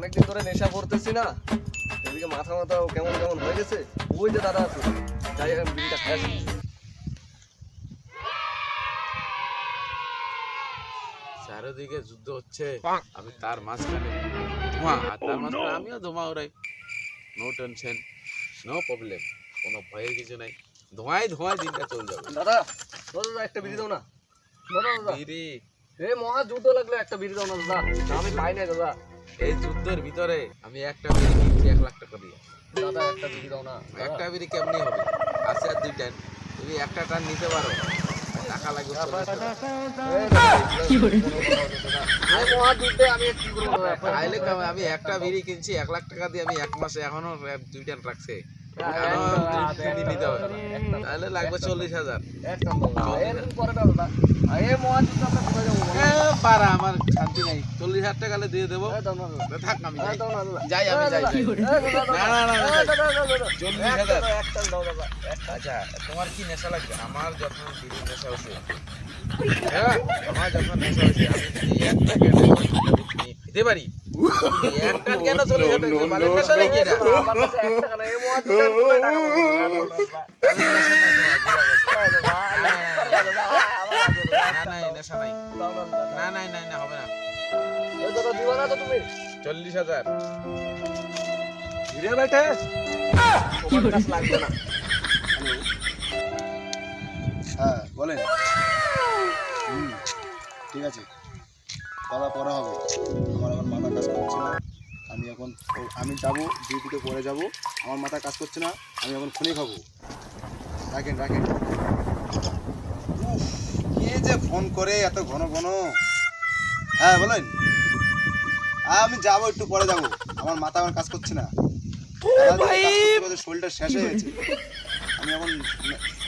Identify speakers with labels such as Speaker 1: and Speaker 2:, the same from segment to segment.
Speaker 1: অনেকদিন ধরে নেশা করতেছি না, এদিকে মাথা মাথা কেমন কেমন হয়ে গেছে। ওই যে দাদা আছে, যাই আমি বিড়িটা খাই আসি।
Speaker 2: চারিদিকে যুদ্ধ হচ্ছে, আমি তার মাঝখানে ধোঁয়া, আর তার মাঝখানে আমিও ধোঁয়া ওরাই। নো টেনশন, নো প্রবলেম, কোনো ভয়ের কিছু নাই। ধোঁয়ায় ধোঁয়ায় দিনটা চলে যাবে।
Speaker 1: দাদা দাদা একটা বিড়ি দাও না দাদা। দাদা
Speaker 2: বিড়ি?
Speaker 1: মহা যুদ্ধ লাগলে একটা বিড়ি দাও না দাদা, আমি পাই না দাদা।
Speaker 2: এই যুদ্ধের ভিতরে আমি একটা বিড়ি কিনছি 1,00,000 টাকা দিয়ে।
Speaker 1: দাদা একটা বিড়ি দাও না।
Speaker 2: একটা বিড়ি কেমনি হবে? আছে আর 2 টান, তুমি একটা টান নিতে পারো, টাকা লাগবে 40 টাকা।
Speaker 1: মহা যুদ্ধে আমি কি করবো দাদা?
Speaker 2: তাইলে আমি একটা বিড়ি কিনছি 1,00,000 টাকা দিয়ে, আমি 1 মাসে এখনো 2 টান রাখছে, নিতে হবে, তাহলে লাগবে 40,000। পারা আমার শান্তি নাই, 40,000 টাকা দিয়ে দেবো। থাক আমি যাই, আমি যাই। না না না, 40,000। আচ্ছা, তোমার কি নেশা লাগবে? আমার যখন বিড়ি নেশা হয়েছে, হ্যাঁ আমার যখন নেশা হয়েছে, আমি যদি একটা খেতে পারি, একটা কেন 40,000 টাকা নেশা নাকি এটা? নেশা নাই, না নাই নাই না, হবে না। 40,000
Speaker 3: হ্যাঁ বলেন। ঠিক আছে, কলা পড়া হবে। আমার এখন মাথা কাজ করছে না, আমি যাবো ডিউটিতে পরে যাব। আমার মাথা কাজ করছে না, আমি এখন ফোনে খাবো। রাখেন রাখেন। কে যে ফোন করে এত ঘন ঘন? হ্যাঁ বলেন। আমি যাবো, একটু পরে যাবো। আমার মাথা আমার কাজ করছে না, শরীরটা শেষ হয়ে গেছে। আমি এখন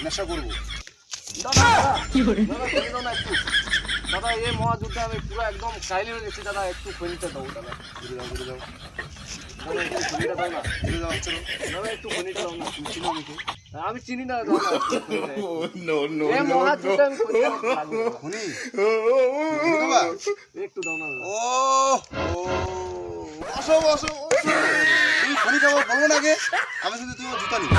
Speaker 3: নেশা করবো।
Speaker 1: দাদা এই মহাযুদ্ধে আমি পুরো একদম কাহিল হয়ে গেছি দাদা, একটু খনিটা দাও দাদা।
Speaker 3: ঘুরে যাও ঘুরে যাও
Speaker 1: দাদা একটু খনিটা দাও না।
Speaker 3: ঘুরে যাও চলো।
Speaker 1: দাদা একটু খনিটা দাও না।
Speaker 3: তুমি চিনো আমাকে?
Speaker 1: আমি চিনি না দাদা। এই মহাযুদ্ধে আমি খনিটা লাগবে দাদা।
Speaker 3: খনি খনি খাবা?
Speaker 1: একটু দাও না দাদা।
Speaker 3: ও ও বসো বসো বসো। তুমি খনি খাবো বলবো না আগে? আমি শুধু তুমি জুতা নিবো।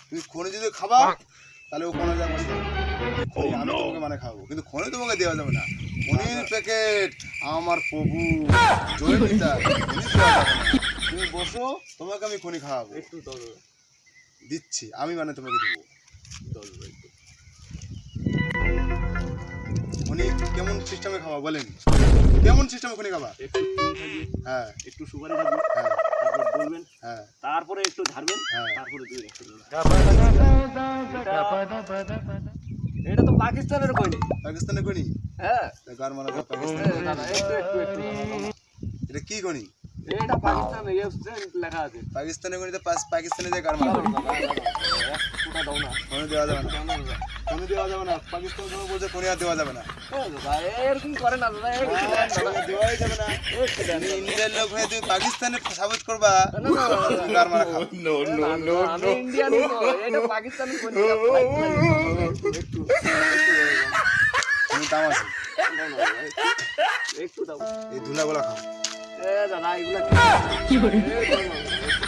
Speaker 3: তুমি খনি যদি খাবা তাহলে ওখানে যাবো। আমি তোমাকে মানে খাবো, কিন্তু খনি তোমাকে দেওয়া যাবে না। খনির প্যাকেট আমার প্রভু জয়িতা, তুমি বসো, তোমাকে আমি খনি খাওয়াবো।
Speaker 1: একটু দাও দাদা।
Speaker 3: দিচ্ছি আমি, মানে তোমাকে দেবো। খনি কেমন সিস্টেমে খাওয়া বলেন? কেমন সিস্টেমে খনি খাবা?
Speaker 1: একটু চুন খাইয়ে,
Speaker 3: হ্যাঁ
Speaker 1: একটু সুপারি খাবেন,
Speaker 3: হ্যাঁ
Speaker 1: তারপর বলবেন,
Speaker 3: হ্যাঁ
Speaker 1: তারপরে একটু ঝাড়বেন,
Speaker 3: হ্যাঁ।
Speaker 1: তারপরে দিয়ে রেখে দেবেন। এটা তো পাকিস্তানের খনি।
Speaker 3: পাকিস্তানে খনি?
Speaker 1: হ্যাঁ
Speaker 3: গার মারা যা পাকিস্তান।
Speaker 1: দাদা একটু একটু একটু
Speaker 3: এটা কি খনি?
Speaker 1: এটা পাকিস্তান লেখা আছে।
Speaker 3: পাকিস্তানে খনি তো পাকিস্তানে যে গার মারা।
Speaker 1: ফুটা দাও না।
Speaker 3: খনি দেওয়া যাবে না, খনি দেওয়া যাবে না। পাকিস্তান সময় বলছে খনি আর দেওয়া যাবে না।
Speaker 1: দাদা এরকম করে না দাদা,
Speaker 3: দেওয়াই যাবে না। তুমি ইন্ডিয়ার লোক হয়ে তুমি পাকিস্তানে সাপোর্ট করবা, গার মারা খাও।
Speaker 1: আমি ইন্ডিয়ান, এটা পাকিস্তানি খনি।
Speaker 3: তুমি দাম আছে,
Speaker 1: একটু দাও।
Speaker 3: এই ধুলাগুলা খাও।
Speaker 1: দাদা এগুলা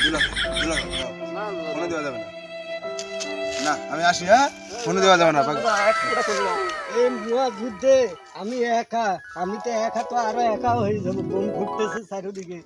Speaker 3: ধুলা ধুলা খাও।
Speaker 1: না
Speaker 3: খনি দেওয়া যাবে না। না আমি আসি, হ্যাঁ খনি দেওয়া যাবে না।
Speaker 4: এই মহা যুদ্ধে আমি একা, আমি তো একা, তো আরো একা হয়ে যাবো। বোম ঘুরতেছে চারিদিকে।